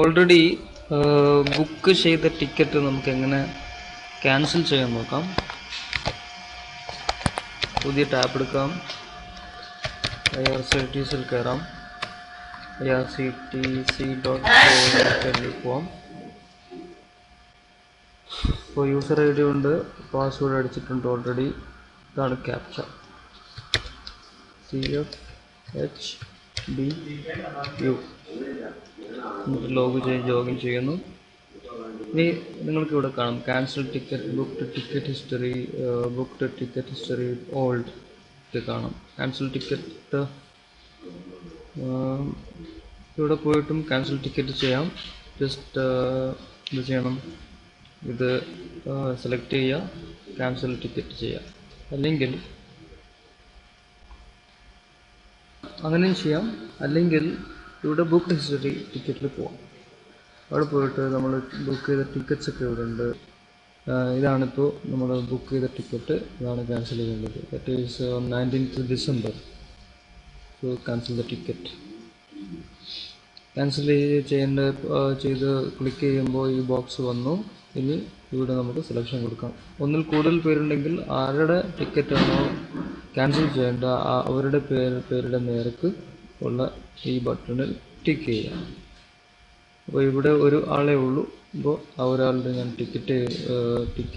Already book ചെയ്ത ticket നമുക്ക് എങ്ങനെ ക്യാൻസൽ ചെയ്യാൻ നോക്കാം. പുതിയ ടാബ് എടുക്കാം, IRCTCയിൽ കയറാം, irctc.co.in പോവാം. ഇപ്പോൾ യൂസർ ID ഉണ്ട്, പാസ്വേഡ് അടിച്ചിട്ടുണ്ട് ഓൾറെഡി. ഇതാണ് ക്യാപ്ച CFHBU. ലോഗിൻ ചെയ്യുന്നു. ഇനി നിങ്ങൾക്ക് ഇവിടെ കാണാം cancel ticket, booked ticket history, booked ticket history old ഇത് കാണാം. ക്യാൻസൽ ടിക്കറ്റ് ഇവിടെ പോയിട്ടും ക്യാൻസൽ ടിക്കറ്റ് ചെയ്യാം. ജസ്റ്റ് ഇത് ചെയ്യണം, ഇത് സെലക്ട് ചെയ്യുക, ക്യാൻസൽ ടിക്കറ്റ് ചെയ്യുക. അല്ലെങ്കിൽ അങ്ങനെയും ചെയ്യാം. അല്ലെങ്കിൽ ഇവിടെ ബുക്ക് ഹിസ്റ്ററി ടിക്കറ്റിൽ പോവാം. അവിടെ പോയിട്ട് നമ്മൾ ബുക്ക് ചെയ്ത ടിക്കറ്റ്സ് ഒക്കെ ഇവിടെ ഉണ്ട്. ഇതാണിപ്പോൾ നമ്മൾ ബുക്ക് ചെയ്ത ടിക്കറ്റ്, ഇതാണ് ക്യാൻസൽ ചെയ്യേണ്ടത്. That is 19th December. So cancel the ticket. Cancel ചെയ്ത് ക്ലിക്ക് ചെയ്യുമ്പോൾ ഈ ബോക്സ് വന്നു. ഇനി ഇവിടെ നമുക്ക് സെലക്ഷൻ കൊടുക്കാം. ഒന്നിൽ കൂടുതൽ പേരുണ്ടെങ്കിൽ ആരുടെ ടിക്കറ്റാണോ ക്യാൻസൽ ചെയ്യേണ്ട അവരുടെ പേരുടെ നേർക്ക് ഉള്ള ഈ ബട്ടണിൽ ടിക്ക് ചെയ്യാം. അപ്പോൾ ഇവിടെ ഒരു ആളേ ഉള്ളൂ. അപ്പോൾ ആ ഒരാളുടെ ഞാൻ ടിക്ക്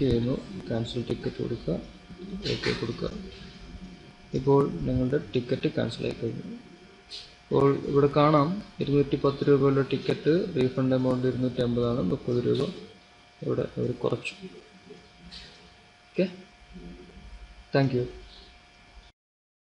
ചെയ്യുന്നു. ക്യാൻസൽ ടിക്കറ്റ് കൊടുക്കുക, ഓക്കെ കൊടുക്കുക. ഇപ്പോൾ നിങ്ങളുടെ ടിക്കറ്റ് ക്യാൻസൽ ആയി കഴിഞ്ഞു. അപ്പോൾ ഇവിടെ കാണാം 210 രൂപയുള്ള ടിക്കറ്റ്, റീഫണ്ട് എമൗണ്ട് 250 ആണ്, 30 രൂപ ഇവിടെ അവർ കുറച്ചു. Okay, thank you.